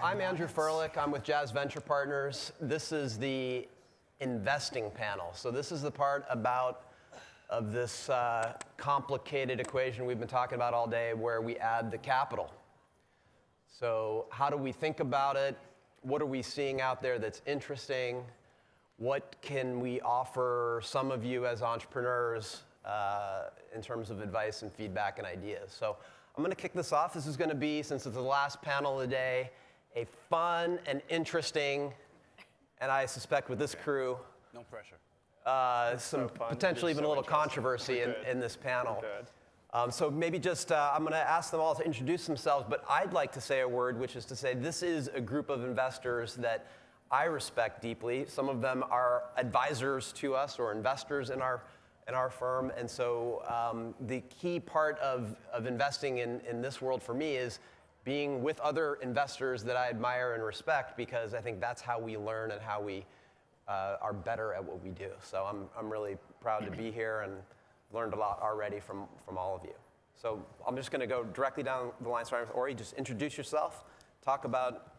I'm Andrew Furlick. I'm with Jazz Venture Partners. This is the investing panel. So this is the part of this complicated equation we've been talking about all day where we add the capital. So how do we think about it? What are we seeing out there that's interesting? What can we offer some of you as entrepreneurs in terms of advice and feedback and ideas? So I'm going to kick this off. This is going to be, since it's the last panel of the day, a fun and interesting, and I suspect with this crew, no pressure. Some potentially even a little controversy in this panel. So maybe just, I'm going to ask them all to introduce themselves, but I'd like to say a word, which is to say this is a group of investors that I respect deeply. Some of them are advisors to us or investors in our firm, and so the key part of investing in this world for me is being with other investors that I admire and respect, because I think that's how we learn and how we are better at what we do. So I'm really proud to be here and learned a lot already from all of you. So I'm just going to go directly down the line, starting with Ori. Just introduce yourself, talk about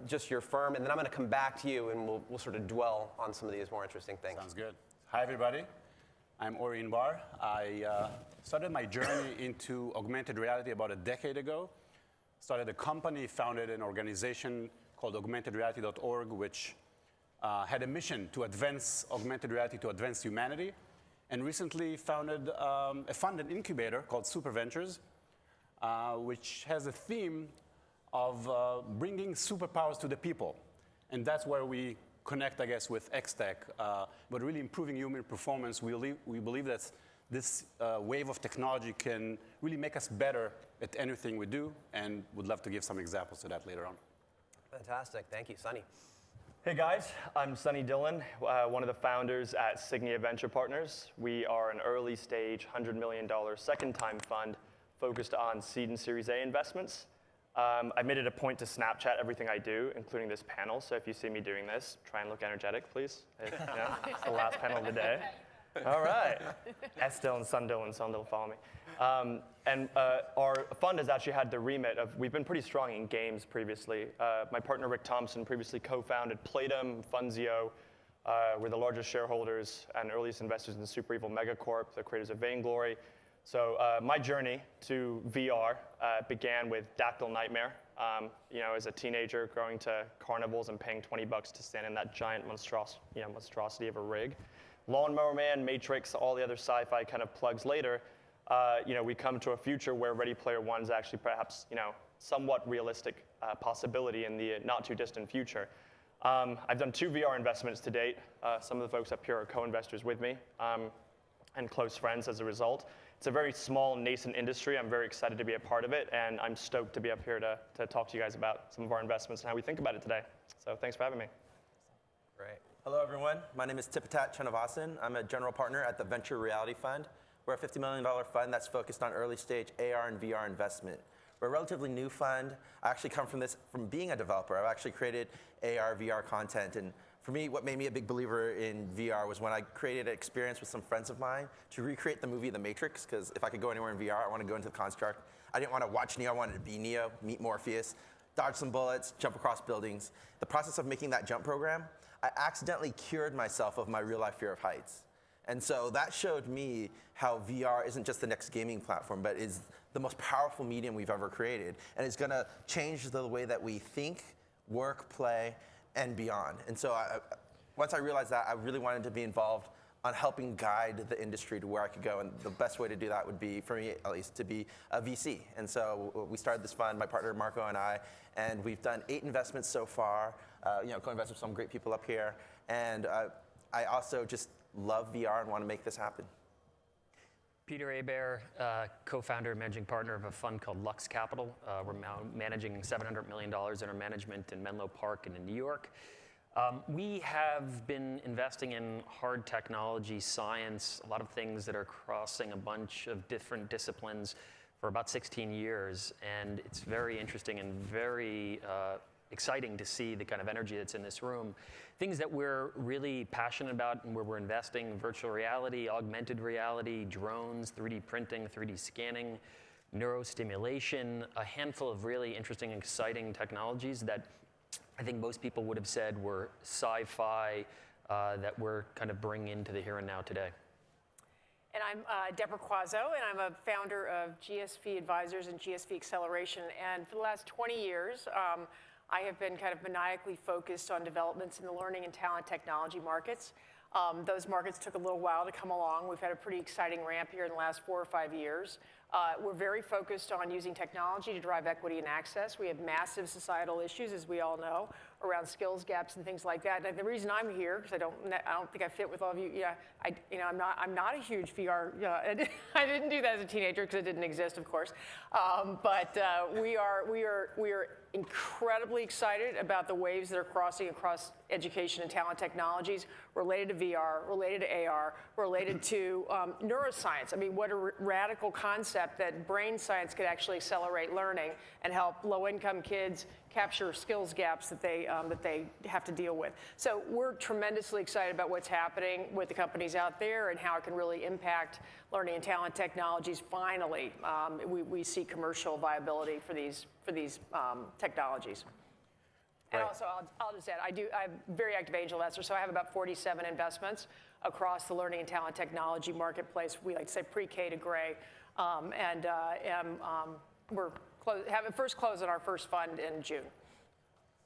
just your firm, and then I'm going to come back to you and we'll sort of dwell on some of these more interesting things. Sounds good. Hi, everybody. I'm Ori Inbar. I started my journey into augmented reality about a decade ago. Started a company, founded an organization called augmentedreality.org, which had a mission to advance augmented reality, to advance humanity, and recently founded a fund and incubator called Super Ventures, which has a theme of bringing superpowers to the people. And that's where we connect, I guess, with XTech, but really improving human performance. We believe that this wave of technology can really make us better at anything we do, and would love to give some examples to that later on. Fantastic. Thank you. Sunny. Hey guys, I'm Sunny Dillon, one of the founders at Signia Venture Partners. We are an early stage $100 million second time fund focused on seed and Series A investments. I made it a point to Snapchat everything I do, including this panel. So if you see me doing this, try and look energetic, please. It's the last panel of the day. All right. S Dillon, Sun Dillon, follow me. Our fund has actually had the remit of, we've been pretty strong in games previously. My partner Rick Thompson previously co-founded Playdom, Funzio. We're the largest shareholders and earliest investors in Super Evil Megacorp, the creators of Vainglory. So my journey to VR began with Dactyl Nightmare. As a teenager, going to carnivals and paying $20 to stand in that giant monstrosity of a rig. Lawnmower Man, Matrix, all the other sci-fi kind of plugs later. We come to a future where Ready Player One is actually perhaps somewhat realistic possibility in the not too distant future. I've done 2 VR investments to date. Some of the folks up here are co-investors with me and close friends as a result. It's a very small, nascent industry. I'm very excited to be a part of it, and I'm stoked to be up here to talk to you guys about some of our investments and how we think about it today. So thanks for having me. Great. Hello, everyone. My name is Tipatat Chanavasan. I'm a general partner at the Venture Reality Fund. We're a $50 million fund that's focused on early stage AR and VR investment. We're a relatively new fund. I actually come from being a developer. I've actually created AR, VR content, and for me, what made me a big believer in VR was when I created an experience with some friends of mine to recreate the movie The Matrix, because if I could go anywhere in VR, I want to go into the construct. I didn't want to watch Neo, I wanted to be Neo, meet Morpheus, dodge some bullets, jump across buildings. The process of making that jump program, I accidentally cured myself of my real-life fear of heights. And so that showed me how VR isn't just the next gaming platform, but is the most powerful medium we've ever created. And it's going to change the way that we think, work, play, and beyond. And so once I realized that, I really wanted to be involved on helping guide the industry to where I could go. And the best way to do that would be, for me at least, to be a VC. And so we started this fund, my partner Marco and I, and we've done 8 investments so far, co-invested with some great people up here. And I also just love VR and want to make this happen. Peter Hebert, co-founder and managing partner of a fund called Lux Capital. We're now managing $700 million in our management in Menlo Park and in New York. We have been investing in hard technology, science, a lot of things that are crossing a bunch of different disciplines for about 16 years. And it's very interesting and very exciting to see the kind of energy that's in this room. Things that we're really passionate about and where we're investing: virtual reality, augmented reality, drones, 3D printing, 3D scanning, neurostimulation, a handful of really interesting, exciting technologies that I think most people would have said were sci-fi that we're kind of bringing into the here and now today. And I'm Deborah Quazzo, and I'm a founder of GSV Advisors and GSV Acceleration. And for the last 20 years, I have been kind of maniacally focused on developments in the learning and talent technology markets. Those markets took a little while to come along. We've had a pretty exciting ramp here in the last 4 or 5 years. We're very focused on using technology to drive equity and access. We have massive societal issues, as we all know, around skills gaps and things like that. And the reason I'm here, because I don't think I fit with all of you. Yeah, I'm not a huge VR. I didn't do that as a teenager because it didn't exist, of course. But we are incredibly excited about the waves that are crossing across education and talent technologies related to VR, related to AR, related to neuroscience. I mean, what a radical concept that brain science could actually accelerate learning and help low-income kids capture skills gaps that they have to deal with. So we're tremendously excited about what's happening with the companies out there and how it can really impact learning and talent technologies. Finally, we see commercial viability for these technologies. And also, I'll just add, I'm a very active angel investor, so I have about 47 investments across the learning and talent technology marketplace. We like to say pre-K to gray, we're having first close on our first fund in June.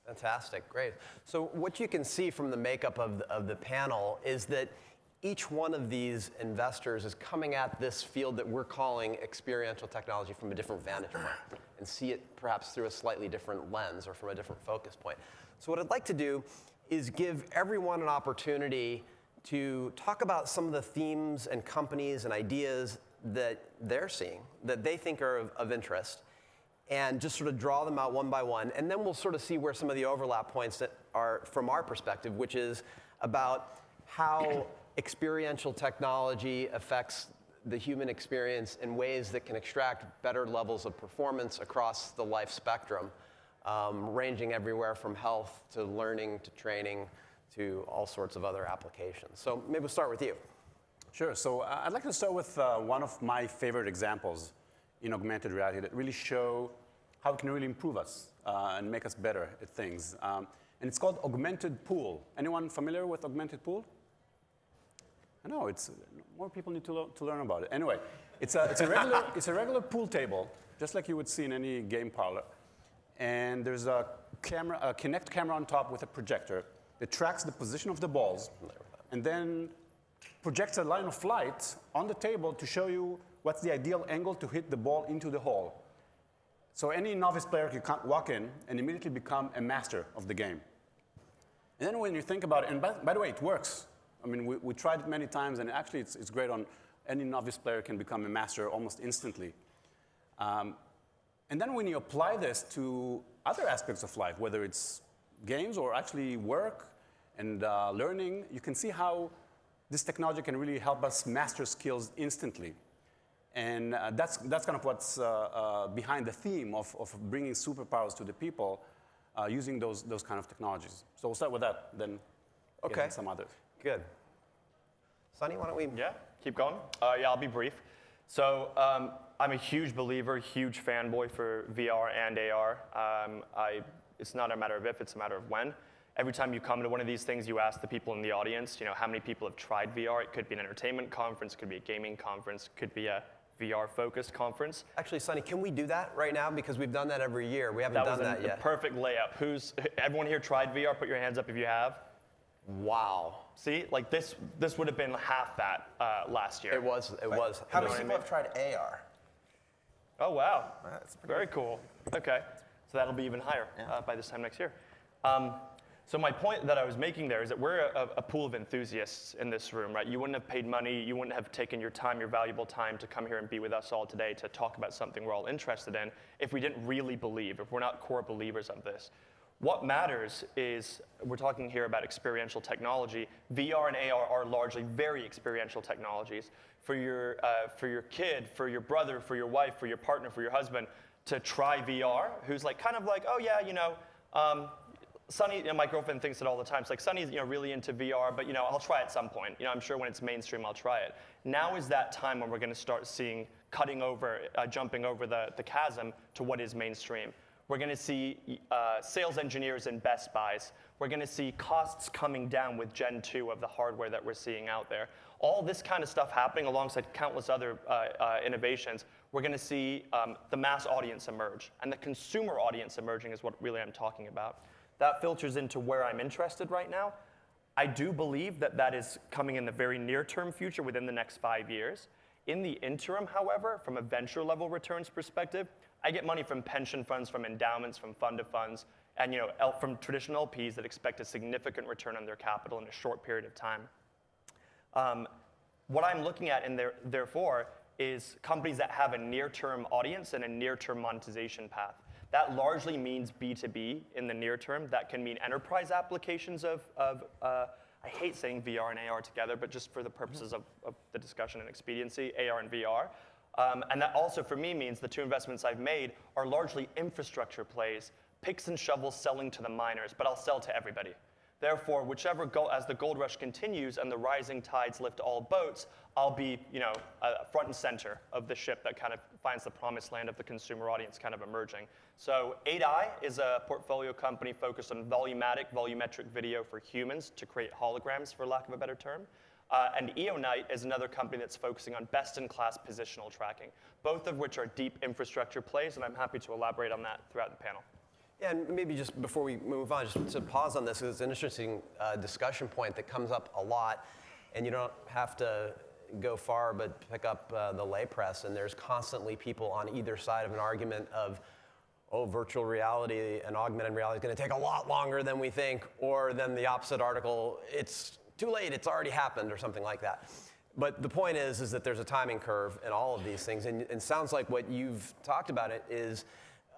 Fantastic, great. So what you can see from the makeup of the panel is that each one of these investors is coming at this field that we're calling experiential technology from a different vantage point and see it perhaps through a slightly different lens or from a different focus point. So what I'd like to do is give everyone an opportunity to talk about some of the themes and companies and ideas that they're seeing, that they think are of interest, and just sort of draw them out one by one. And then we'll sort of see where some of the overlap points that are from our perspective, which is about how experiential technology affects the human experience in ways that can extract better levels of performance across the life spectrum, ranging everywhere from health to learning to training to all sorts of other applications. So maybe we'll start with you. Sure. So I'd like to start with one of my favorite examples in augmented reality that really show how it can really improve us and make us better at things. And it's called augmented pool. Anyone familiar with augmented pool? I know, more people need to learn about it. Anyway, it's a regular pool table, just like you would see in any game parlor. And there's a Kinect camera on top with a projector that tracks the position of the balls and then projects a line of light on the table to show you what's the ideal angle to hit the ball into the hole. So any novice player can walk in and immediately become a master of the game. And then when you think about it, and by the way, it works. I mean, we tried it many times, and actually it's great on any novice player can become a master almost instantly. And then when you apply this to other aspects of life, whether it's games or actually work and learning, you can see how this technology can really help us master skills instantly. And that's kind of what's behind the theme of bringing superpowers to the people using those kind of technologies. So we'll start with that, then get into some others. Good. Sonny, why don't we? Yeah, keep going. Yeah, I'll be brief. So I'm a huge believer, huge fanboy for VR and AR. It's not a matter of if, it's a matter of when. Every time you come to one of these things, you ask the people in the audience, how many people have tried VR? It could be an entertainment conference, it could be a gaming conference, it could be a VR-focused conference. Actually, Sonny, can we do that right now? Because we've done that every year. We haven't done that yet. That was a perfect layup. Everyone here tried VR? Put your hands up if you have. Wow. See, like this would have been half that last year. It was. How many people have tried AR? Oh, wow. That's Very cool. Okay. So that'll be even higher by this time next year. So my point that I was making there is that we're a pool of enthusiasts in this room, right? You wouldn't have paid money, you wouldn't have taken your time, your valuable time to come here and be with us all today to talk about something we're all interested in if we didn't really believe, if we're not core believers of this. What matters is, we're talking here about experiential technology. VR and AR are largely very experiential technologies. For your kid, for your brother, for your wife, for your partner, for your husband, to try VR, who's kind of like, oh yeah, Sonny, my girlfriend thinks it all the time. It's like, Sonny's really into VR, but I'll try it at some point. I'm sure when it's mainstream, I'll try it. Now is that time when we're going to start seeing jumping over the chasm to what is mainstream. We're going to see sales engineers in Best Buys. We're going to see costs coming down with Gen 2 of the hardware that we're seeing out there. All this kind of stuff happening alongside countless other innovations. We're going to see the mass audience emerge. And the consumer audience emerging is what really I'm talking about. That filters into where I'm interested right now. I do believe that that is coming in the very near-term future within the next 5 years. In the interim, however, from a venture-level returns perspective, I get money from pension funds, from endowments, from fund of funds, and from traditional LPs that expect a significant return on their capital in a short period of time. What I'm looking at, and therefore, is companies that have a near-term audience and a near-term monetization path. That largely means B2B in the near term. That can mean enterprise applications of I hate saying VR and AR together, but just for the purposes of the discussion and expediency, AR and VR. And that also, for me, means the two investments I've made are largely infrastructure plays, picks and shovels selling to the miners, but I'll sell to everybody. Therefore, as the gold rush continues and the rising tides lift all boats, I'll be front and center of the ship that kind of finds the promised land of the consumer audience kind of emerging. So 8i is a portfolio company focused on volumetric video for humans to create holograms, for lack of a better term. And Eonite is another company that's focusing on best-in-class positional tracking, both of which are deep infrastructure plays, and I'm happy to elaborate on that throughout the panel. Yeah, and maybe just before we move on, just to pause on this, because it's an interesting discussion point that comes up a lot, and you don't have to go far but pick up the lay press, and there's constantly people on either side of an argument of, oh, virtual reality and augmented reality is going to take a lot longer than we think, or then the opposite article, it's too late, it's already happened, or something like that. But the point is that there's a timing curve in all of these things, and it sounds like what you've talked about it is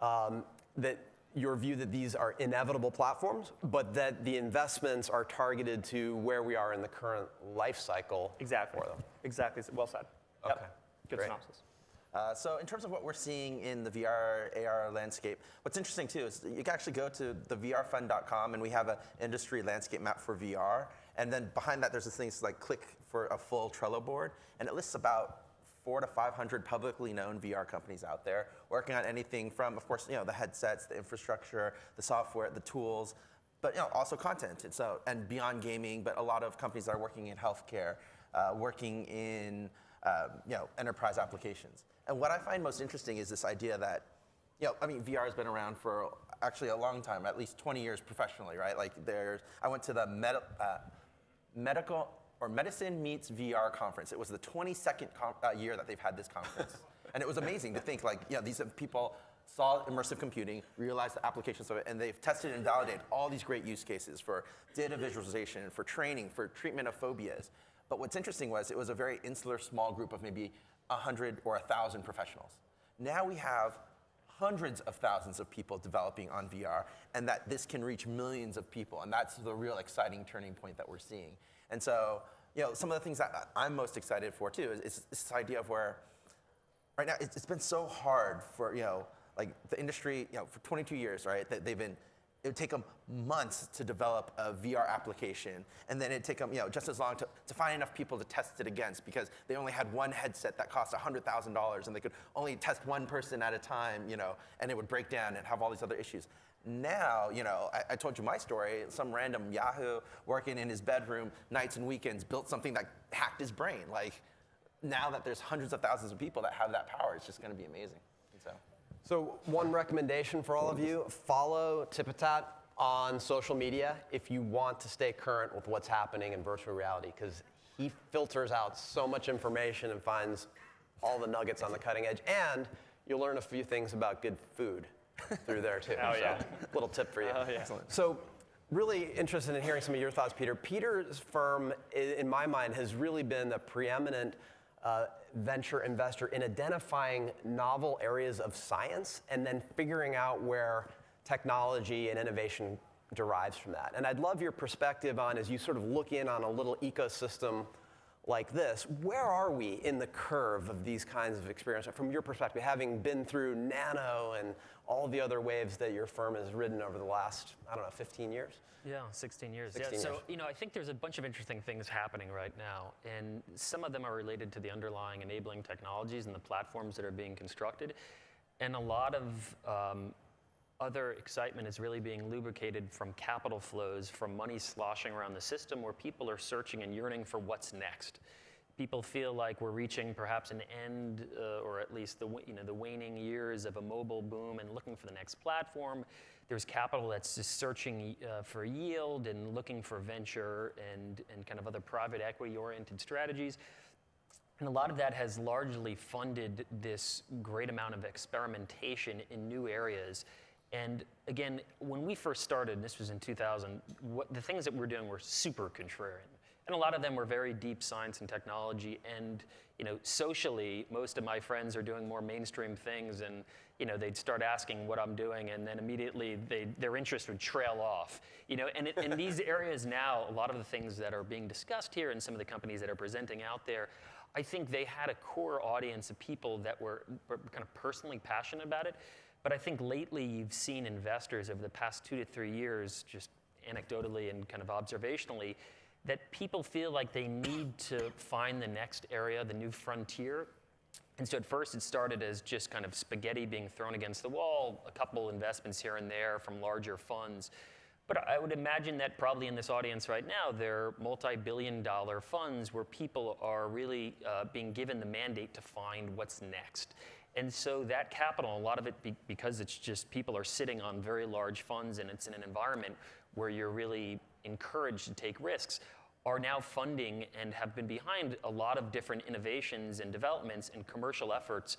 that your view that these are inevitable platforms, but that the investments are targeted to where we are in the current life cycle Exactly. for them. Exactly. Well said. Okay. Yep. Good Great. synopsis. So in terms of what we're seeing in the VR, AR landscape, what's interesting too is you can actually go to the vrfund.com and we have an industry landscape map for VR. And then behind that, there's this thing like click for a full Trello board. And it lists about 400 to 500 publicly known VR companies out there working on anything from, of course, the headsets, the infrastructure, the software, the tools, but also content. And beyond gaming, but a lot of companies that are working in healthcare, working in enterprise applications. And what I find most interesting is this idea that, VR has been around for actually a long time, at least 20 years professionally, right? Like I went to the Medicine Meets VR conference. It was the 22nd year that they've had this conference. And it was amazing to think these people saw immersive computing, realized the applications of it, and they've tested and validated all these great use cases for data visualization, for training, for treatment of phobias. But what's interesting was it was a very insular small group of maybe 100 or 1,000 professionals. Now we have hundreds of thousands of people developing on VR, and that this can reach millions of people, and that's the real exciting turning point that we're seeing. And so, some of the things that I'm most excited for too is this idea of where, right now, it's been so hard for, the industry, for 22 years, right, that it would take them months to develop a VR application, and then it'd take them, just as long to find enough people to test it against, because they only had one headset that cost $100,000, and they could only test one person at a time, and it would break down and have all these other issues. Now, I told you my story. Some random Yahoo working in his bedroom nights and weekends built something that hacked his brain. Like, now that there's hundreds of thousands of people that have that power, it's just going to be amazing. So one recommendation for all of you, follow Tipitat on social media if you want to stay current with what's happening in virtual reality, because he filters out so much information and finds all the nuggets on the cutting edge. And you'll learn a few things about good food through there too. Oh, yeah. Little tip for you. Oh, yeah. Excellent. So really interested in hearing some of your thoughts, Peter. Peter's firm, in my mind, has really been the preeminent venture investor in identifying novel areas of science and then figuring out where technology and innovation derives from that. And I'd love your perspective on, as you sort of look in on a little ecosystem like this. Where are we in the curve of these kinds of experiences from your perspective, having been through Nano and all the other waves that your firm has ridden over the last, I don't know, 15 years? Yeah, 16 years. 16 yeah, so years. I think there's a bunch of interesting things happening right now, and some of them are related to the underlying enabling technologies and the platforms that are being constructed, and a lot of other excitement is really being lubricated from capital flows, from money sloshing around the system, where people are searching and yearning for what's next. People feel like we're reaching perhaps an end, or at least the waning years of a mobile boom and looking for the next platform. There's capital that's just searching for yield and looking for venture and kind of other private equity-oriented strategies. And a lot of that has largely funded this great amount of experimentation in new areas. And again, when we first started, and this was in 2000, the things that we were doing were super contrarian. And a lot of them were very deep science and technology. And socially, most of my friends are doing more mainstream things, and they'd start asking what I'm doing, and then immediately their interest would trail off. And in these areas now, a lot of the things that are being discussed here and some of the companies that are presenting out there, I think they had a core audience of people that were kind of personally passionate about it. But I think lately you've seen investors over the past 2 to 3 years, just anecdotally and kind of observationally, that people feel like they need to find the next area, the new frontier. And so at first it started as just kind of spaghetti being thrown against the wall, a couple investments here and there from larger funds. But I would imagine that probably in this audience right now, they're multi-billion-dollar funds where people are really being given the mandate to find what's next. And so that capital, a lot of it because it's just people are sitting on very large funds and it's in an environment where you're really encouraged to take risks, are now funding and have been behind a lot of different innovations and developments and commercial efforts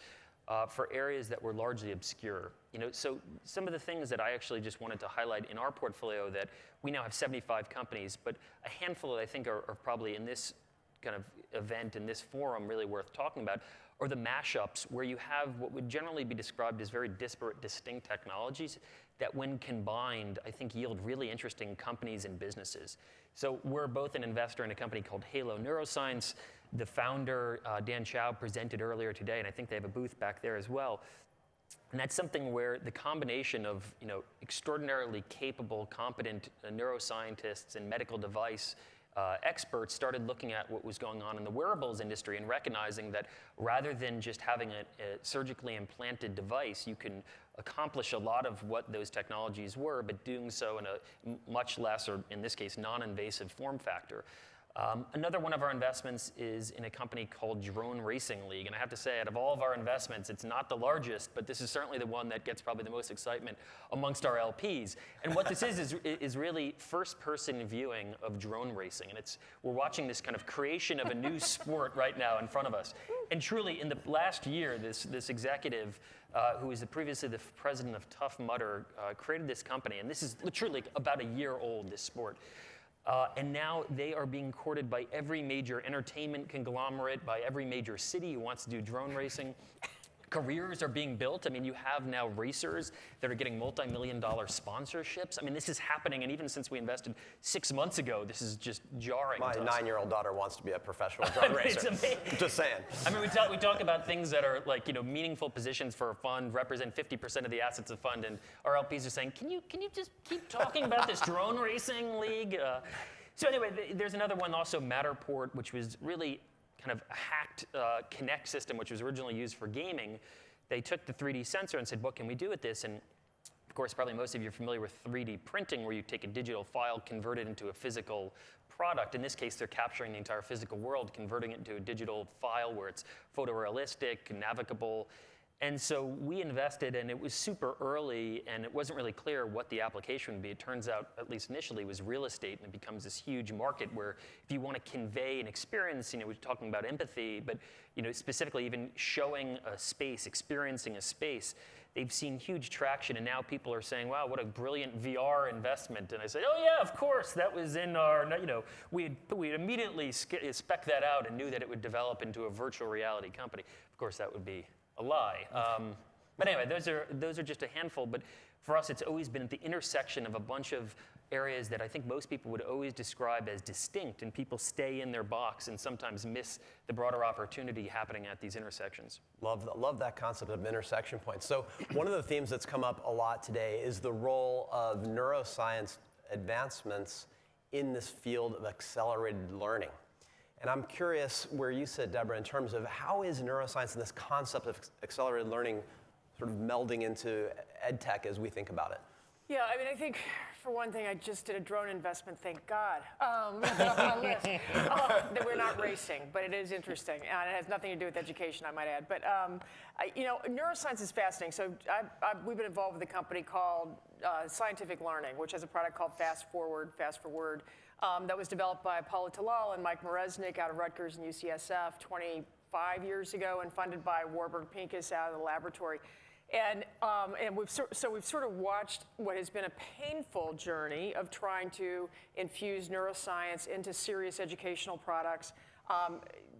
for areas that were largely obscure. So some of the things that I actually just wanted to highlight in our portfolio, that we now have 75 companies, but a handful that I think are probably in this kind of event, in this forum, really worth talking about, are the mashups, where you have what would generally be described as very disparate, distinct technologies that when combined, I think yield really interesting companies and businesses. So we're both an investor in a company called Halo Neuroscience. The founder, Dan Chow, presented earlier today, and I think they have a booth back there as well. And that's something where the combination of extraordinarily capable, competent neuroscientists and medical device experts started looking at what was going on in the wearables industry and recognizing that rather than just having a surgically implanted device, you can accomplish a lot of what those technologies were, but doing so in a much less, or in this case, non-invasive form factor. Another one of our investments is in a company called Drone Racing League. And I have to say, out of all of our investments, it's not the largest, but this is certainly the one that gets probably the most excitement amongst our LPs. And what this is really first-person viewing of drone racing. And we're watching this kind of creation of a new sport right now in front of us. And truly, in the last year, this executive, who was previously the president of Tough Mudder, created this company. And this is literally about a year old, this sport. And now they are being courted by every major entertainment conglomerate, by every major city who wants to do drone racing. Careers are being built. I mean, you have now racers that are getting multi-million-dollar sponsorships. I mean, this is happening, and even since we invested 6 months ago, this is just jarring. My to us. 9-year-old daughter wants to be a professional drone racer. It's amazing. Just saying. I mean, we talk about things that are like, meaningful positions for a fund, represent 50% of the assets of fund, and our LPs are saying, can you just keep talking about this drone racing league? So anyway, there's another one also, Matterport, which was really kind of a hacked Kinect system, which was originally used for gaming. They took the 3D sensor and said, what can we do with this? And of course, probably most of you are familiar with 3D printing, where you take a digital file, convert it into a physical product. In this case, they're capturing the entire physical world, converting it into a digital file where it's photorealistic, navigable. And so we invested, and it was super early, and it wasn't really clear what the application would be. It turns out, at least initially, it was real estate, and it becomes this huge market where if you want to convey an experience, we're talking about empathy, but specifically even showing a space, experiencing a space, they've seen huge traction, and now people are saying, wow, what a brilliant VR investment. And I say, oh yeah, of course, that was in our, we had immediately spec'd that out and knew that it would develop into a virtual reality company. Of course, that would be a lie. But anyway, those are just a handful. But for us, it's always been at the intersection of a bunch of areas that I think most people would always describe as distinct, and people stay in their box and sometimes miss the broader opportunity happening at these intersections. Love that concept of intersection points. So one of the themes that's come up a lot today is the role of neuroscience advancements in this field of accelerated learning. And I'm curious where you sit, Deborah, in terms of how is neuroscience and this concept of accelerated learning sort of melding into ed tech as we think about it? Yeah, I mean, I think for one thing, I just did a drone investment, thank God. That's on my list. That we're not racing, but it is interesting. And it has nothing to do with education, I might add. But, neuroscience is fascinating. So we've been involved with a company called Scientific Learning, which has a product called Fast for Word, that was developed by Paula Talal and Mike Moreznik out of Rutgers and UCSF 25 years ago and funded by Warburg Pincus out of the laboratory. And we've sort of watched what has been a painful journey of trying to infuse neuroscience into serious educational products.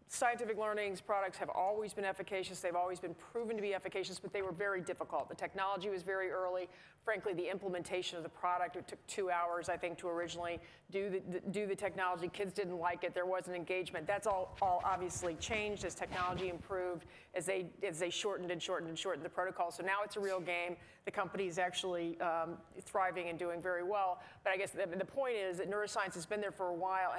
Scientific Learning's products have always been efficacious. They've always been proven to be efficacious, but they were very difficult. The technology was very early. Frankly, the implementation of the product, it took 2 hours, I think, to originally do the technology. Kids didn't like it. There wasn't engagement. That's all obviously changed as technology improved, as they shortened the protocol. So now it's a real game. The company is actually thriving and doing very well. But I guess the point is that neuroscience has been there for a while,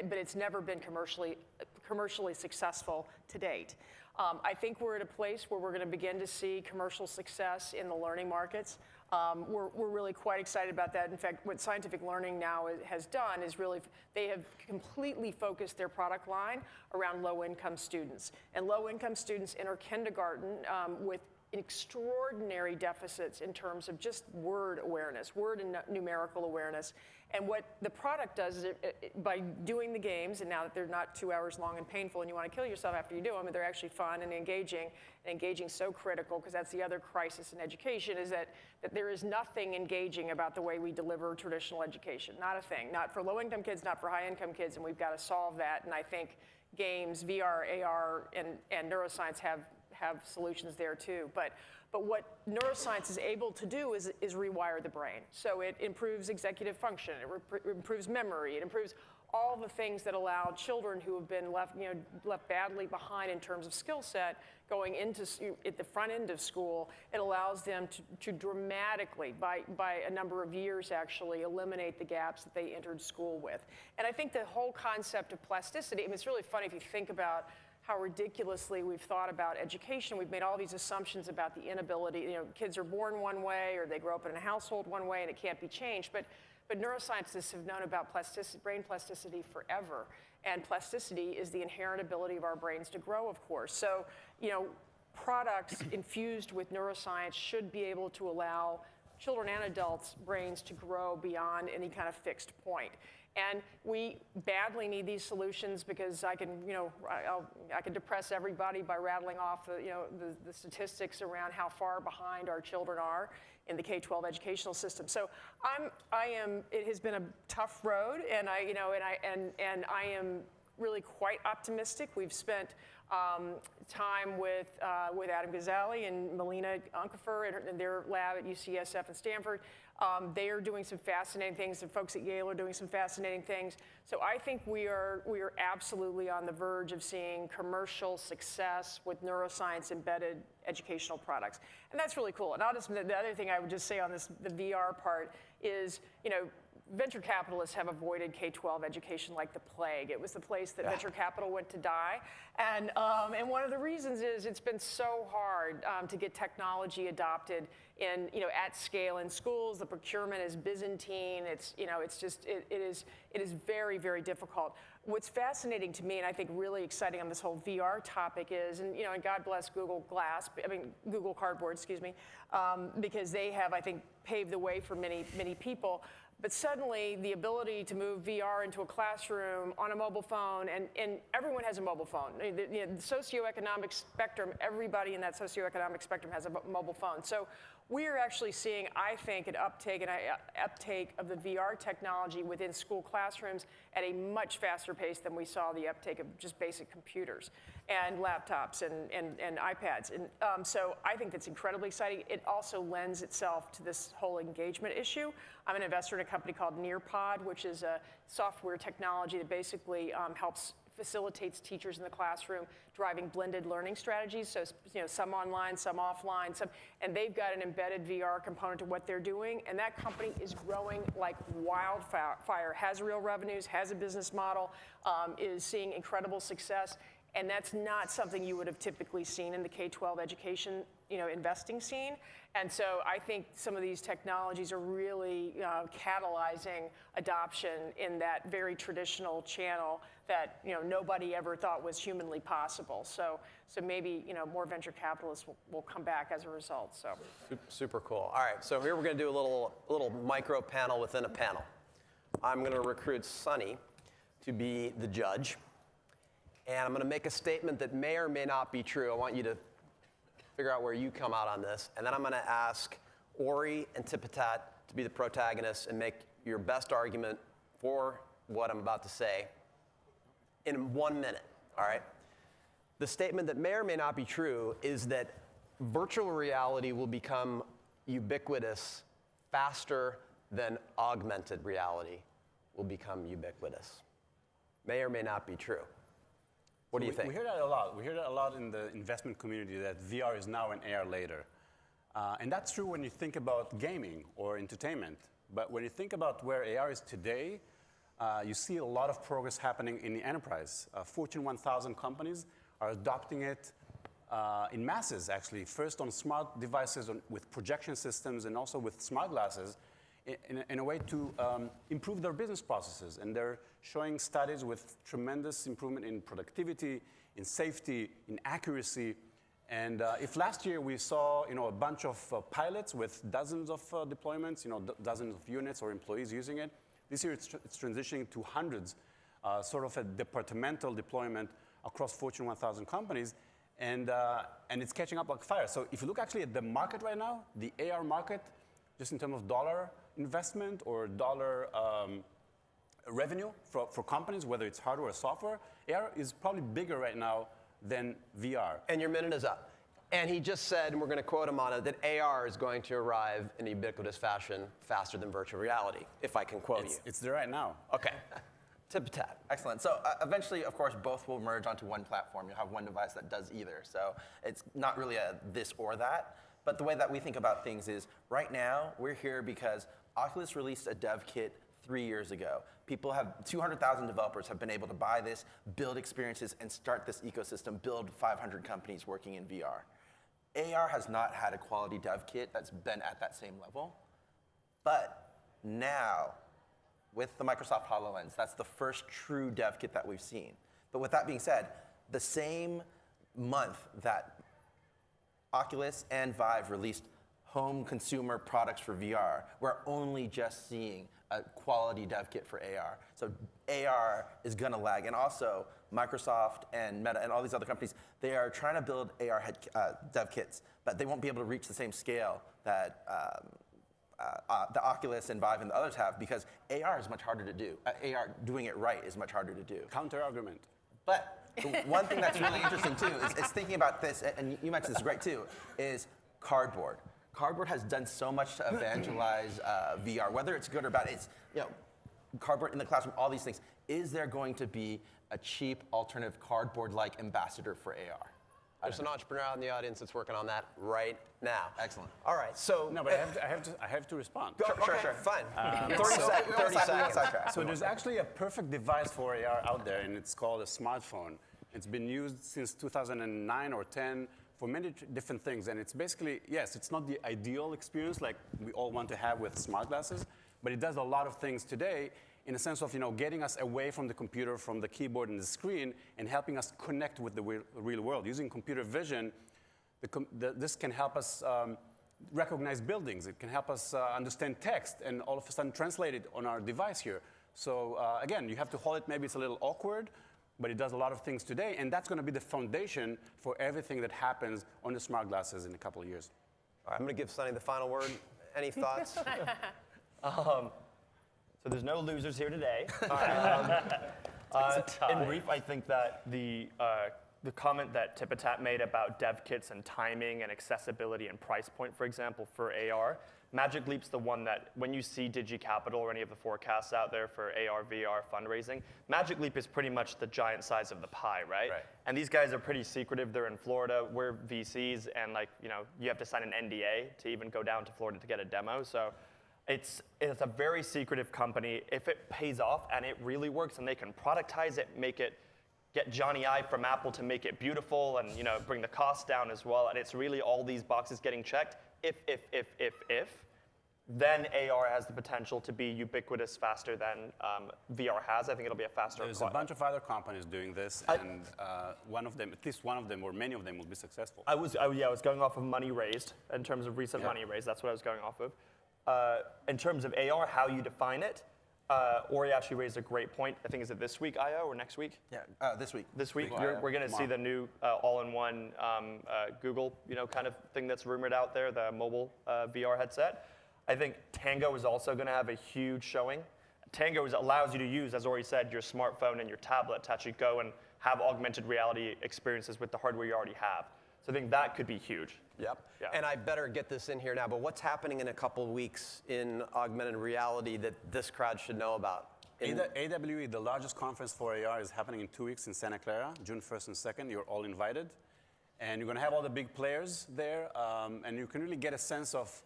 but it's never been commercially successful to date. I think we're at a place where we're going to begin to see commercial success in the learning markets. We're really quite excited about that. In fact, what Scientific Learning now has done is really, they have completely focused their product line around low-income students. And low-income students enter kindergarten with extraordinary deficits in terms of just word awareness, word and numerical awareness. And what the product does is, by doing the games, and now that they're not 2 hours long and painful and you want to kill yourself after you do them, they're actually fun and engaging so critical, because that's the other crisis in education, is that there is nothing engaging about the way we deliver traditional education. Not a thing. Not for low-income kids, not for high-income kids, and we've got to solve that. And I think games, VR, AR, and neuroscience have solutions there too. But what neuroscience is able to do is rewire the brain. So it improves executive function, it improves memory, it improves all the things that allow children who have been left badly behind in terms of skill set going into at the front end of school. It allows them to dramatically, by a number of years actually, eliminate the gaps that they entered school with. And I think the whole concept of plasticity, I mean, it's really funny if you think about how ridiculously we've thought about education. We've made all these assumptions about the inability, kids are born one way or they grow up in a household one way and it can't be changed. But neuroscientists have known about brain plasticity forever. And plasticity is the inherent ability of our brains to grow, of course. So, products infused with neuroscience should be able to allow children and adults' brains to grow beyond any kind of fixed point. And we badly need these solutions, because I can depress everybody by rattling off the statistics around how far behind our children are in the K-12 educational system. So it has been a tough road, and I am really quite optimistic. We've spent time with Adam Ghazali and Melina Unkefer and their lab at UCSF and Stanford. They are doing some fascinating things. The folks at Yale are doing some fascinating things. So I think we are absolutely on the verge of seeing commercial success with neuroscience embedded educational products, and that's really cool. And the other thing I would just say on the VR part is, venture capitalists have avoided K-12 education like the plague. It was the place that venture capital went to die. And one of the reasons is it's been so hard to get technology adopted at scale in schools. The procurement is Byzantine. It is very, very difficult. What's fascinating to me, and I think really exciting on this whole VR topic is, and God bless Google Cardboard, because they have, I think, paved the way for many, many people. But suddenly, the ability to move VR into a classroom on a mobile phone, and everyone has a mobile phone. The socioeconomic spectrum, everybody in that socioeconomic spectrum has a mobile phone. So we are actually seeing, I think, an uptake of the VR technology within school classrooms at a much faster pace than we saw the uptake of just basic computers and laptops and iPads. And so I think that's incredibly exciting. It also lends itself to this whole engagement issue. I'm an investor in a company called Nearpod, which is a software technology that basically facilitates teachers in the classroom driving blended learning strategies. So, some online, some offline, and they've got an embedded VR component to what they're doing. And that company is growing like wildfire, has real revenues, has a business model, is seeing incredible success. And that's not something you would have typically seen in the K-12 education, investing scene. And so I think some of these technologies are really catalyzing adoption in that very traditional channel that nobody ever thought was humanly possible. So maybe more venture capitalists will come back as a result. So super cool. All right, so here we're going to do a little micro panel within a panel. I'm going to recruit Sunny to be the judge. And I'm going to make a statement that may or may not be true. I want you to figure out where you come out on this. And then I'm going to ask Ori and Tipitat to be the protagonists and make your best argument for what I'm about to say in 1 minute, all right? The statement that may or may not be true is that virtual reality will become ubiquitous faster than augmented reality will become ubiquitous. May or may not be true. What do you think? We hear that a lot. We hear that a lot in the investment community, that VR is now and AR later. And that's true when you think about gaming or entertainment. But when you think about where AR is today, you see a lot of progress happening in the enterprise. Fortune 1000 companies are adopting it in masses, actually. First on smart devices with projection systems and also with smart glasses in a way to improve their business processes. And they're showing studies with tremendous improvement in productivity, in safety, in accuracy. And if last year we saw a bunch of pilots with dozens of deployments, dozens of units or employees using it, this year it's transitioning to hundreds, sort of a departmental deployment across Fortune 1000 companies. And it's catching up like fire. So if you look actually at the market right now, the AR market, just in terms of dollar investment or dollar revenue for companies, whether it's hardware or software, AR is probably bigger right now than VR. And your minute is up. And he just said, and we're going to quote him on it, that AR is going to arrive in a ubiquitous fashion faster than virtual reality, if I can quote you. It's there right now. Okay. Tip-tap. Excellent. So eventually, of course, both will merge onto one platform. You'll have one device that does either. So it's not really a this or that. But the way that we think about things is, right now, we're here because Oculus released a dev kit 3 years ago. 200,000 developers have been able to buy this, build experiences, and start this ecosystem, build 500 companies working in VR. AR has not had a quality dev kit that's been at that same level. But now, with the Microsoft HoloLens, that's the first true dev kit that we've seen. But with that being said, the same month that Oculus and Vive released home consumer products for VR, we're only just seeing a quality dev kit for AR. So AR is going to lag. And also, Microsoft and Meta and all these other companies, they are trying to build AR dev kits, but they won't be able to reach the same scale that the Oculus and Vive and the others have, because AR is much harder to do. AR, doing it right, is much harder to do. Counter-argument. But one thing that's really interesting, too, is thinking about this, and you mentioned this great, too, is cardboard. Cardboard has done so much to evangelize VR, whether it's good or bad. It's cardboard in the classroom, all these things. Is there going to be a cheap alternative cardboard-like ambassador for AR? There's an entrepreneur out in the audience that's working on that right now. Excellent. All right, so No, but I have to respond. Sure, fine. 30 seconds. So there's actually a perfect device for AR out there, and it's called a smartphone. It's been used since 2009 or 10 for many different things. And it's basically, yes, it's not the ideal experience like we all want to have with smart glasses, but it does a lot of things today in a sense of getting us away from the computer, from the keyboard and the screen, and helping us connect with the real world. Using computer vision, this can help us recognize buildings. It can help us understand text and all of a sudden translate it on our device here. So again, you have to hold it. Maybe it's a little awkward, but it does a lot of things today, and that's going to be the foundation for everything that happens on the smart glasses in a couple of years. All right, I'm going to give Sunny the final word. Any thoughts? So there's no losers here today. In brief, I think that the comment that Tipitat made about dev kits and timing and accessibility and price point, for example, for AR, Magic Leap's the one that when you see DigiCapital or any of the forecasts out there for AR, VR fundraising, Magic Leap is pretty much the giant size of the pie, right? And these guys are pretty secretive. They're in Florida. We're VCs, and you have to sign an NDA to even go down to Florida to get a demo. So it's a very secretive company. If it pays off and it really works and they can productize it, get Johnny Ive from Apple to make it beautiful and bring the cost down as well, and it's really all these boxes getting checked, if, then AR has the potential to be ubiquitous faster than VR has. I think it'll be a faster. There's a bunch of other companies doing this, and one of them, at least one of them, or many of them, will be successful. I was going off of money raised in terms of recent money raised. That's what I was going off of. In terms of AR, how you define it, Ori actually raised a great point. I think, is it this week, Io, or next week? Yeah, this week. This week, we're going to see the new all-in-one Google, kind of thing that's rumored out there, the mobile VR headset. I think Tango is also going to have a huge showing. Tango allows you to use, as Ori said, your smartphone and your tablet to actually go and have augmented reality experiences with the hardware you already have. So I think that could be huge. Yep. Yeah. And I better get this in here now, but what's happening in a couple of weeks in augmented reality that this crowd should know about? AWE, the largest conference for AR, is happening in 2 weeks in Santa Clara, June 1st and 2nd. You're all invited. And you're going to have all the big players there, and you can really get a sense of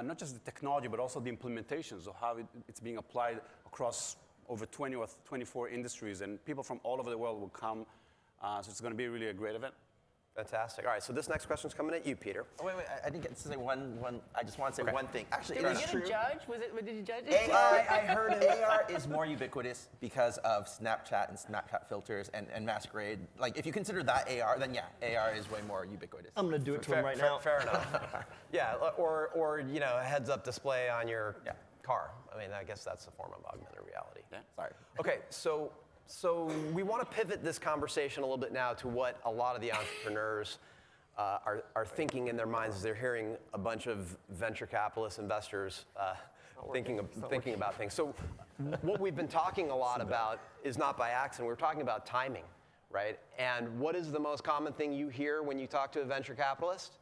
not just the technology, but also the implementations of how it's being applied across over 20 or 24 industries, and people from all over the world will come. So it's going to be really a great event. Fantastic. All right, so this next question's coming at you, Peter. Oh, wait, I didn't get to say one. I just want to say one thing. Actually, Did it we is get true. a judge? Did you judge it? I heard AR is more ubiquitous because of Snapchat and Snapchat filters and Masquerade. Like, if you consider that AR, then yeah, AR is way more ubiquitous. I'm going to do it to him right now. Fair enough. Yeah, or a heads-up display on your car. I mean, I guess that's a form of augmented reality. Yeah, sorry. Okay, so we want to pivot this conversation a little bit now to what a lot of the entrepreneurs are thinking in their minds as they're hearing a bunch of venture capitalist investors thinking about things. So what we've been talking a lot about is not by accident. We're talking about timing, right? And what is the most common thing you hear when you talk to a venture capitalist?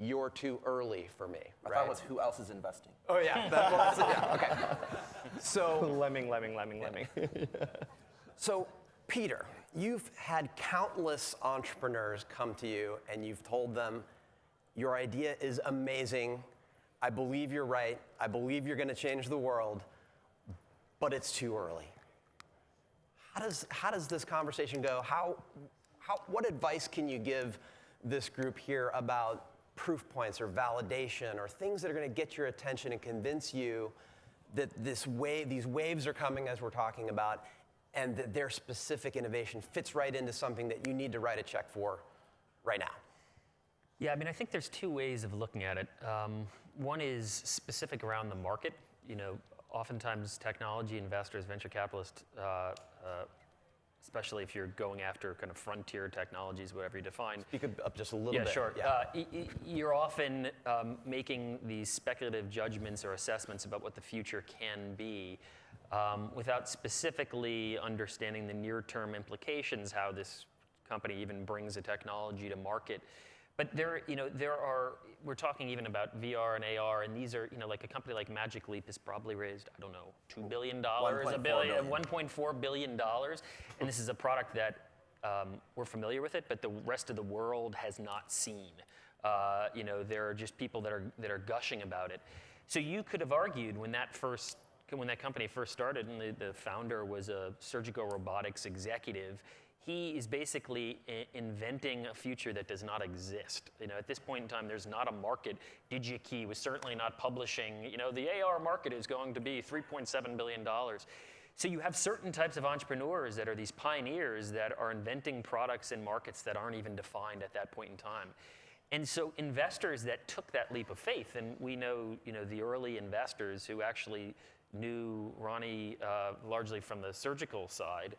You're too early for me, I right? thought it was who else is investing. Oh yeah, that's it. Yeah, okay. So Lemming. So, Peter, you've had countless entrepreneurs come to you and you've told them, your idea is amazing. I believe you're right. I believe you're going to change the world, but it's too early. How does this conversation go? What advice can you give this group here about proof points or validation or things that are going to get your attention and convince you that these waves are coming, as we're talking about, and that their specific innovation fits right into something that you need to write a check for right now? Yeah, I mean, I think there's two ways of looking at it. One is specific around the market. Oftentimes technology investors, venture capitalists, especially if you're going after kind of frontier technologies, whatever you define. Speak up just a little bit. Yeah, sure. Yeah. You're often making these speculative judgments or assessments about what the future can be without specifically understanding the near-term implications, how this company even brings a technology to market. But we're talking even about VR and AR, and these are, like a company like Magic Leap has probably raised, I don't know, $2 billion, $1.4 billion. And this is a product that we're familiar with it, but the rest of the world has not seen. There are just people that are gushing about it. So you could have argued when that company first started, and the founder was a surgical robotics executive, he is basically inventing a future that does not exist. At this point in time, there's not a market. DigiKey was certainly not publishing, the AR market is going to be $3.7 billion. So you have certain types of entrepreneurs that are these pioneers that are inventing products in markets that aren't even defined at that point in time. And so investors that took that leap of faith, and we know, the early investors who actually knew Ronnie largely from the surgical side,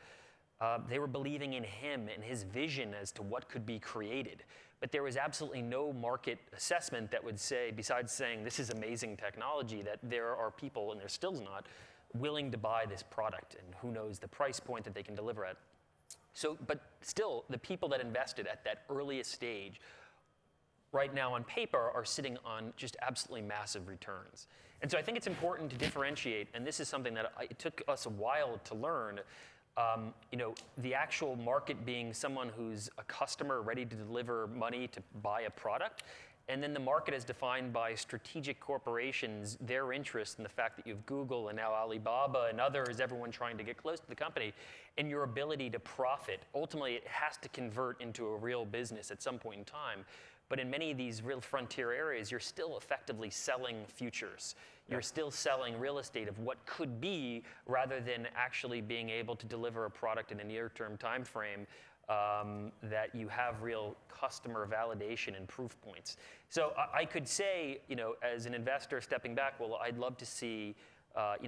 They were believing in him and his vision as to what could be created. But there was absolutely no market assessment that would say, besides saying this is amazing technology, that there are people, and there still not, willing to buy this product, and who knows the price point that they can deliver at. So, but still, the people that invested at that earliest stage right now on paper are sitting on just absolutely massive returns. And so I think it's important to differentiate, and this is something that it took us a while to learn, the actual market being someone who's a customer ready to deliver money to buy a product, and then the market is defined by strategic corporations, their interest in the fact that you have Google and now Alibaba and others, everyone trying to get close to the company, and your ability to profit. Ultimately, it has to convert into a real business at some point in time. But in many of these real frontier areas, you're still effectively selling futures. You're still selling real estate of what could be, rather than actually being able to deliver a product in a near-term time frame that you have real customer validation and proof points. So I could say, as an investor stepping back, well, I'd love to see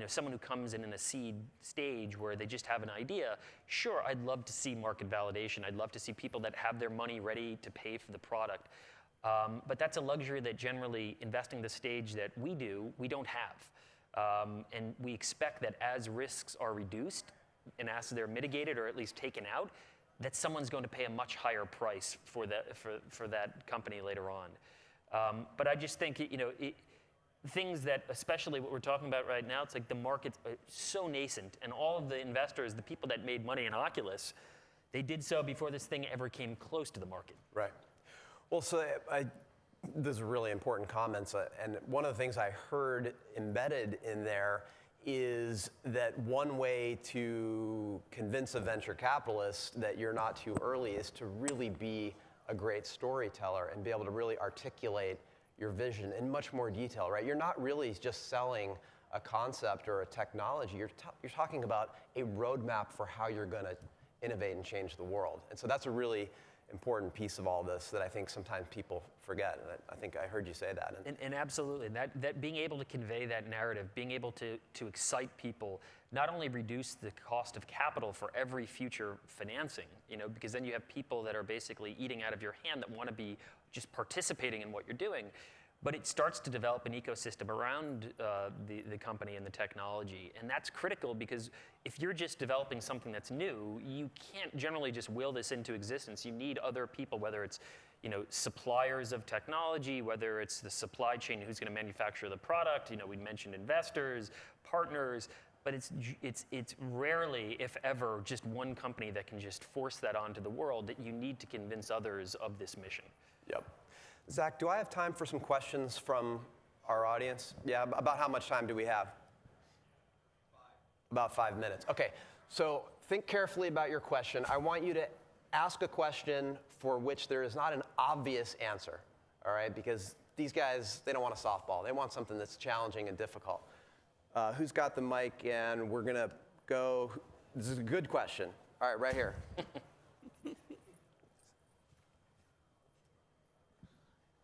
someone who comes in a seed stage where they just have an idea. Sure, I'd love to see market validation. I'd love to see people that have their money ready to pay for the product. But that's a luxury that generally investing the stage that we do, we don't have. And we expect that as risks are reduced and as they're mitigated or at least taken out, that someone's going to pay a much higher price for that company later on. But I just think, things that, especially what we're talking about right now, it's like the market's so nascent, and all of the investors, the people that made money in Oculus, they did so before this thing ever came close to the market. Right. Well, so those are really important comments, and one of the things I heard embedded in there is that one way to convince a venture capitalist that you're not too early is to really be a great storyteller and be able to really articulate your vision in much more detail, right? You're not really just selling a concept or a technology. You're talking about a roadmap for how you're going to innovate and change the world. And so that's a really important piece of all this that I think sometimes people forget. And I think I heard you say that. And absolutely, that being able to convey that narrative, being able to excite people, not only reduce the cost of capital for every future financing, because then you have people that are basically eating out of your hand that want to be just participating in what you're doing, but it starts to develop an ecosystem around the company and the technology. And that's critical, because if you're just developing something that's new, you can't generally just will this into existence. You need other people, whether it's suppliers of technology, whether it's the supply chain who's going to manufacture the product. We mentioned investors, partners, but it's rarely, if ever, just one company that can just force that onto the world, that you need to convince others of this mission. Yep. Zach, do I have time for some questions from our audience? Yeah, about how much time do we have? About 5 minutes. Okay, so think carefully about your question. I want you to ask a question for which there is not an obvious answer, all right? Because these guys, they don't want a softball. They want something that's challenging and difficult. Who's got the mic? And we're going to go. This is a good question. All right, right here.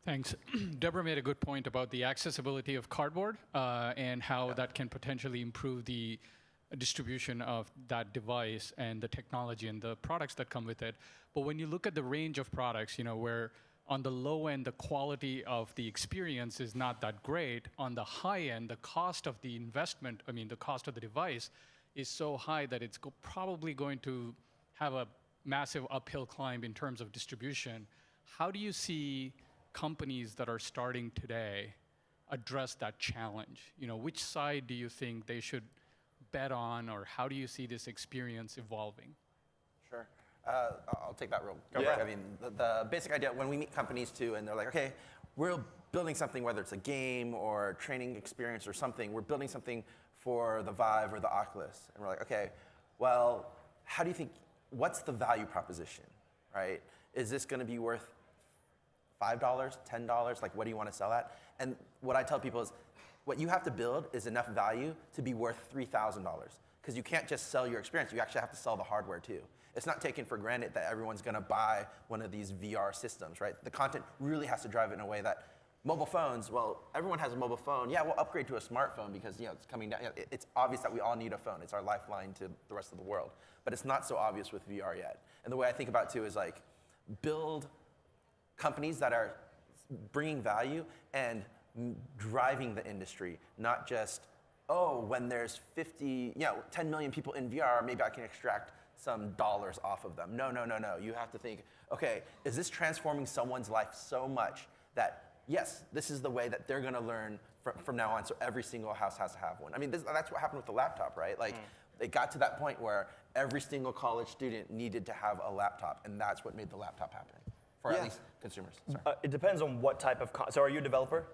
Thanks. Deborah made a good point about the accessibility of cardboard and how that can potentially improve the distribution of that device and the technology and the products that come with it. But when you look at the range of products, where on the low end, the quality of the experience is not that great. On the high end, the cost of the investment, the cost of the device is so high that it's probably going to have a massive uphill climb in terms of distribution. How do you see companies that are starting today address that challenge? Which side do you think they should bet on, or how do you see this experience evolving? Sure. I'll take that real quick. I mean, the basic idea, when we meet companies too, and they're like, okay, we're building something, whether it's a game or a training experience or something, we're building something for the Vive or the Oculus. And we're like, okay, well, how do you think, what's the value proposition, right? Is this going to be worth $5, $10? Like, what do you want to sell at? And what I tell people is, what you have to build is enough value to be worth $3,000. Because you can't just sell your experience, you actually have to sell the hardware too. It's not taken for granted that everyone's going to buy one of these VR systems, right? The content really has to drive it in a way that Mobile phones, well, everyone has a mobile phone. Yeah, we'll upgrade to a smartphone because it's coming down. It's obvious that we all need a phone. It's our lifeline to the rest of the world. But it's not so obvious with VR yet. And the way I think about it too is like, build companies that are bringing value and driving the industry, not just, oh, when there's 10 million people in VR, maybe I can extract some dollars off of them. No. You have to think, okay, is this transforming someone's life so much that, yes, this is the way that they're gonna learn from now on, so every single house has to have one. I mean, that's what happened with the laptop, right? Like, it got to that point where every single college student needed to have a laptop, and that's what made the laptop happen, for at least consumers. Sorry. It depends on what type of so are you a developer?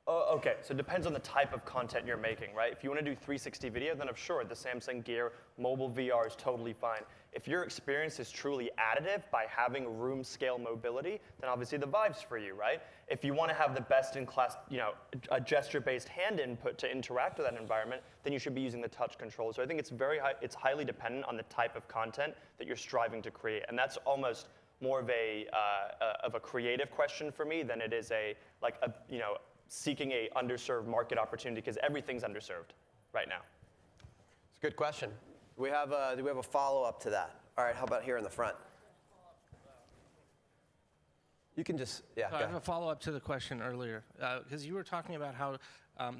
Oh, okay, so it depends on the type of content you're making, right? If you want to do 360 video, then sure, the Samsung Gear mobile VR is totally fine. If your experience is truly additive by having room scale mobility, then obviously the Vive's for you, right? If you want to have the best in class, a gesture-based hand input to interact with that environment, then you should be using the touch control. So I think it's highly dependent on the type of content that you're striving to create, and that's almost more of a creative question for me than it is seeking a underserved market opportunity, because everything's underserved right now. It's a good question. Do we have a follow-up to that? All right, how about here in the front? You can just, yeah. I have a follow-up to the question earlier, because you were talking about how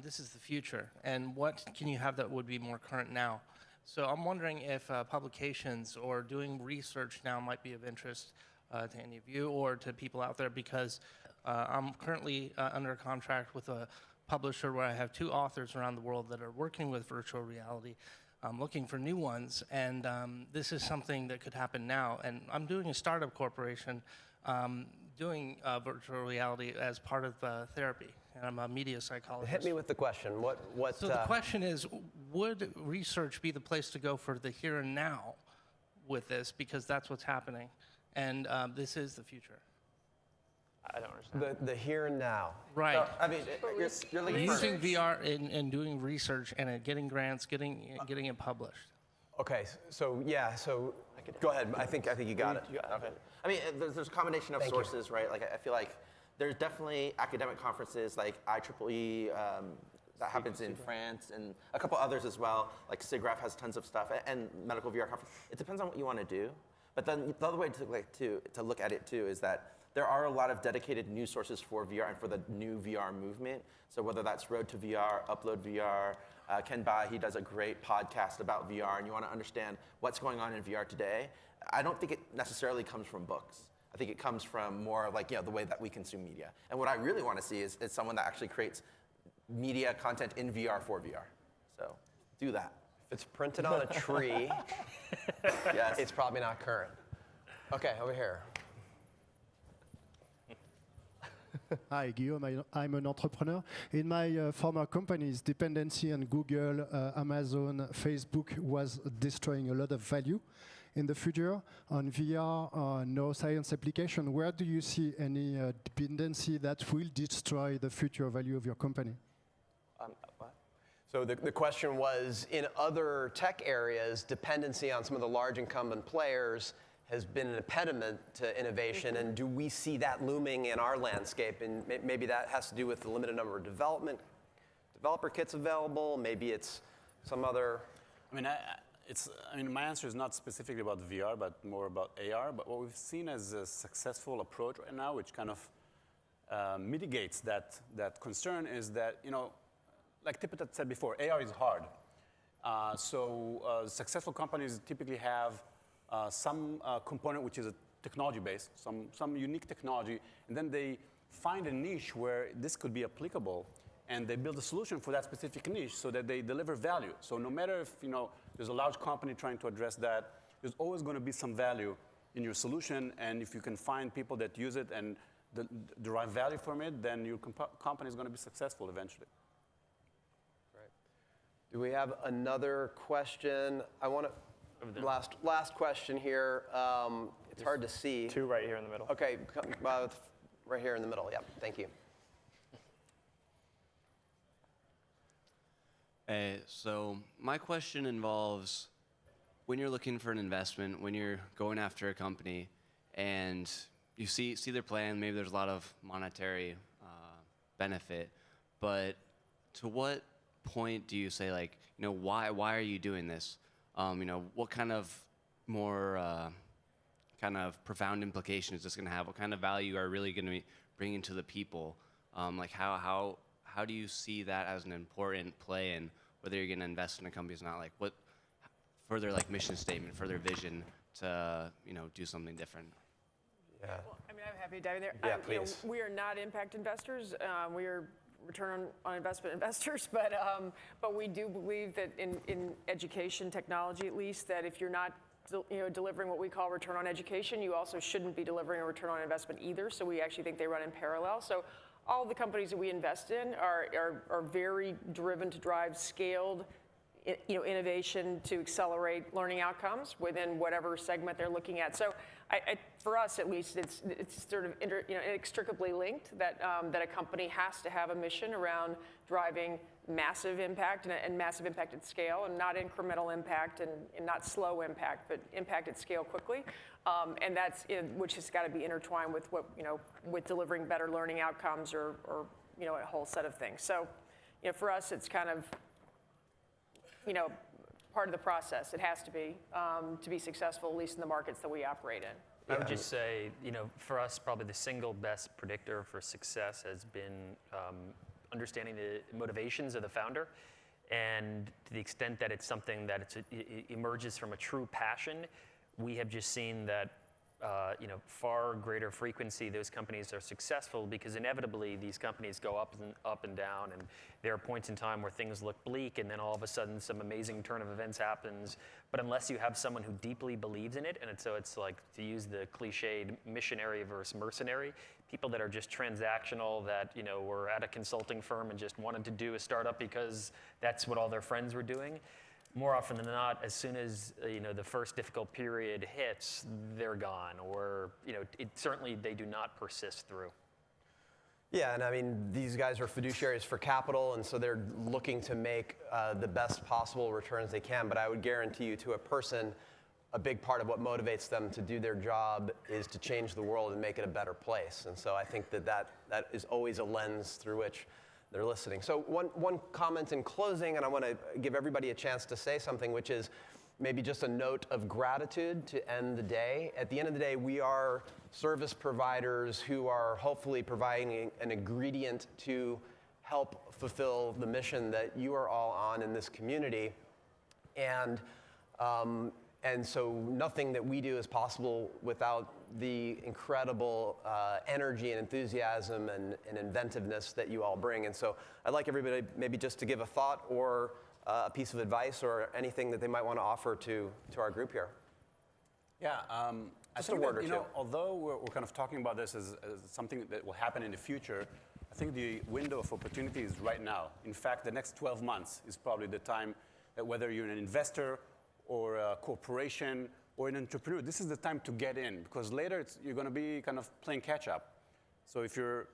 this is the future, and what can you have that would be more current now? So I'm wondering if publications or doing research now might be of interest to any of you or to people out there, because I'm currently under a contract with a publisher where I have 2 authors around the world that are working with virtual reality. I'm looking for new ones, and this is something that could happen now. And I'm doing a startup corporation doing virtual reality as part of therapy, and I'm a media psychologist. Hit me with the question. So the question is, would research be the place to go for the here and now with this, because that's what's happening, and this is the future. I don't understand. The here and now. Right. So, I mean, you're looking Using VR and doing research and getting grants, getting it published. Okay, so go ahead. I think you got it. Okay. I mean, there's a combination of sources, right? Like, I feel like there's definitely academic conferences like IEEE that happens in France, and a couple others as well. Like SIGGRAPH has tons of stuff, and medical VR conference. It depends on what you want to do. But then the other way to look at it too is that there are a lot of dedicated news sources for VR and for the new VR movement. So whether that's Road to VR, Upload VR, Ken Bai, he does a great podcast about VR, and you want to understand what's going on in VR today. I don't think it necessarily comes from books. I think it comes from more like the way that we consume media. And what I really want to see is someone that actually creates media content in VR for VR. So do that. If it's printed on a tree, Yes. it's probably not current. Okay, over here. Hi, Guillaume. I'm an entrepreneur. In my former companies, dependency on Google, Amazon, Facebook was destroying a lot of value. In the future, on VR, neuroscience application, where do you see any dependency that will destroy the future value of your company? What? So the question was, in other tech areas, dependency on some of the large incumbent players has been an impediment to innovation, and do we see that looming in our landscape? And maybe that has to do with the limited number of developer kits available. Maybe it's some other. I mean, my answer is not specifically about VR, but more about AR. But what we've seen as a successful approach right now, which kind of mitigates that concern, is that like Tippett said before, AR is hard. So successful companies typically have some component which is a technology based, some unique technology, and then they find a niche where this could be applicable, and they build a solution for that specific niche so that they deliver value. So no matter if there's a large company trying to address that, there's always going to be some value in your solution, and if you can find people that use it and derive value from it, then your company is going to be successful eventually. Right. Do we have another question? I want to. Last question here. It's hard to see. 2 right here in the middle. Okay, right here in the middle. Yeah, thank you. So my question involves when you're looking for an investment, when you're going after a company, and you see their plan. Maybe there's a lot of monetary benefit, but to what point do you say, like, why are you doing this? What kind of more kind of profound implications is this going to have? What kind of value are really going to be bringing to the people? Like how do you see that as an important play in whether you're going to invest in a company or not? Like what further like mission statement, further vision to do something different? Yeah. Well, I mean, I'm happy to dive in there. Yeah, please. We are not impact investors. We are return on investment investors, but we do believe that in education technology, at least, that if you're not delivering what we call return on education, you also shouldn't be delivering a return on investment either. So we actually think they run in parallel. So all the companies that we invest in are very driven to drive scaled innovation to accelerate learning outcomes within whatever segment they're looking at. So for us, at least, it's sort of inextricably linked that a company has to have a mission around driving massive impact and massive impact at scale, and not incremental impact and not slow impact, but impact at scale quickly. And that's which has got to be intertwined with with delivering better learning outcomes or a whole set of things. So for us, it's kind of part of the process. It has to be successful, at least in the markets that we operate in. I would just say, for us, probably the single best predictor for success has been understanding the motivations of the founder, and to the extent that it's something that it emerges from a true passion, we have just seen that far greater frequency those companies are successful, because inevitably these companies go up and down, and there are points in time where things look bleak, and then all of a sudden some amazing turn of events happens. But unless you have someone who deeply believes in it, and it's like, to use the cliched missionary versus mercenary, people that are just transactional, that were at a consulting firm and just wanted to do a startup because that's what all their friends were doing. More often than not, as soon as the first difficult period hits, they're gone, or certainly they do not persist through. Yeah, and I mean, these guys are fiduciaries for capital, and so they're looking to make the best possible returns they can. But I would guarantee you, to a person, a big part of what motivates them to do their job is to change the world and make it a better place. And so I think that is always a lens through which they're listening. So one comment in closing, and I want to give everybody a chance to say something, which is maybe just a note of gratitude to end the day. At the end of the day, we are service providers who are hopefully providing an ingredient to help fulfill the mission that you are all on in this community. And so nothing that we do is possible without the incredible energy and enthusiasm and inventiveness that you all bring. And so I'd like everybody maybe just to give a thought or a piece of advice or anything that they might want to offer to our group here. Yeah, I Just a think word that, or two. although we're kind of talking about this as something that will happen in the future, I think the window of opportunity is right now. In fact, the next 12 months is probably the time that, whether you're an investor or a corporation or an entrepreneur, this is the time to get in, because later you're going to be kind of playing catch up. So if you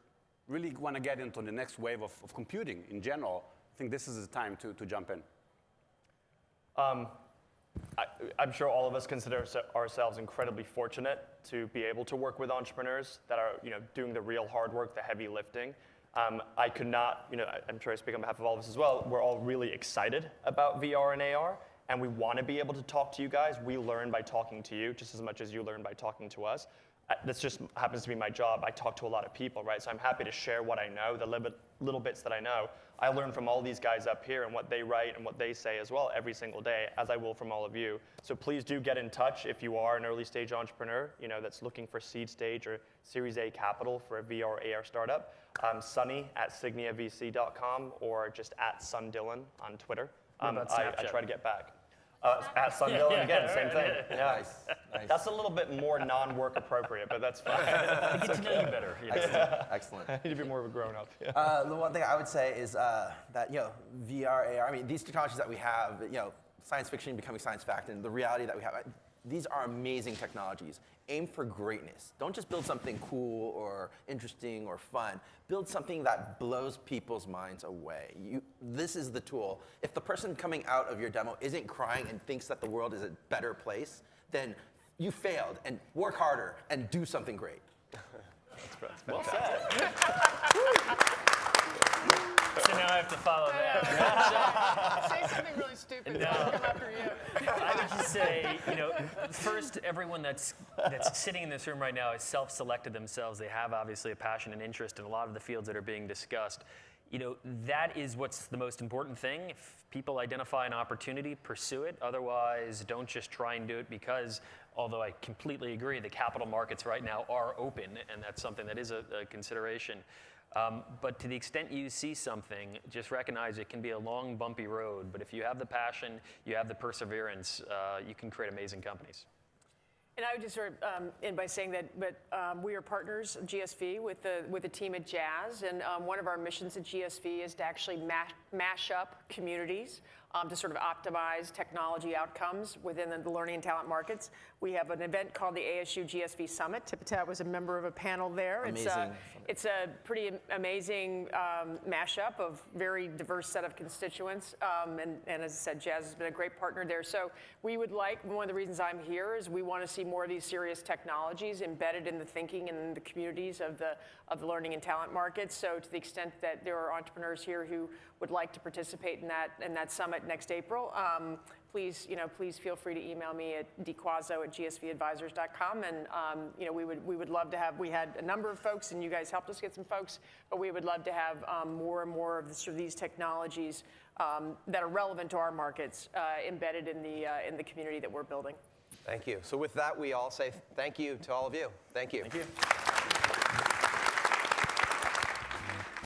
really want to get into the next wave of computing in general, I think this is the time to jump in. I'm sure all of us consider ourselves incredibly fortunate to be able to work with entrepreneurs that are doing the real hard work, the heavy lifting. I could not, I'm sure I speak on behalf of all of us as well, we're all really excited about VR and AR, and we want to be able to talk to you guys. We learn by talking to you just as much as you learn by talking to us. This just happens to be my job. I talk to a lot of people, right? So I'm happy to share what I know, the little bits that I know. I learn from all these guys up here and what they write and what they say as well every single day, as I will from all of you. So please do get in touch if you are an early stage entrepreneur, that's looking for seed stage or Series A capital for a VR AR startup. Sunny at signiavc.com or just at SunDillon on Twitter. I try to get back. At SunDillon, again, same thing. Yeah. Nice. That's a little bit more non-work appropriate, but that's fine. I get to know you better. Excellent. I need to be more of a grown-up. Yeah. The one thing I would say is that VR, AR. I mean, these technologies that we have, science fiction becoming science fact, and the reality that we have. These are amazing technologies. Aim for greatness. Don't just build something cool or interesting or fun. Build something that blows people's minds away. This is the tool. If the person coming out of your demo isn't crying and thinks that the world is a better place, then you failed, and work harder and do something great. Well said. So now I have to follow that. Say something really stupid. No. I'll come after you. I would just say, first, everyone that's sitting in this room right now has self-selected themselves. They have obviously a passion and interest in a lot of the fields that are being discussed. That is what's the most important thing. If people identify an opportunity, pursue it. Otherwise, don't just try and do it because, although I completely agree, the capital markets right now are open, and that's something that is a consideration. But to the extent you see something, just recognize it can be a long, bumpy road. But if you have the passion, you have the perseverance, you can create amazing companies. And I would just sort of end by saying that we are partners, GSV, with the team at Jazz. And one of our missions at GSV is to actually mash up communities to sort of optimize technology outcomes within the learning and talent markets. We have an event called the ASU GSV Summit. Tipitat was a member of a panel there. It's a pretty amazing mashup of very diverse set of constituents. And as I said, Jazz has been a great partner there. So we would one of the reasons I'm here is we want to see more of these serious technologies embedded in the thinking and the communities of the learning and talent markets. So to the extent that there are entrepreneurs here who would like to participate in that summit next April, please feel free to email me at dquazo@gsvadvisors.com, and we would love to have. We had a number of folks, and you guys helped us get some folks, but we would love to have more and more of these technologies that are relevant to our markets embedded in the community that we're building. Thank you. So with that, we all say thank you to all of you. Thank you. Thank you.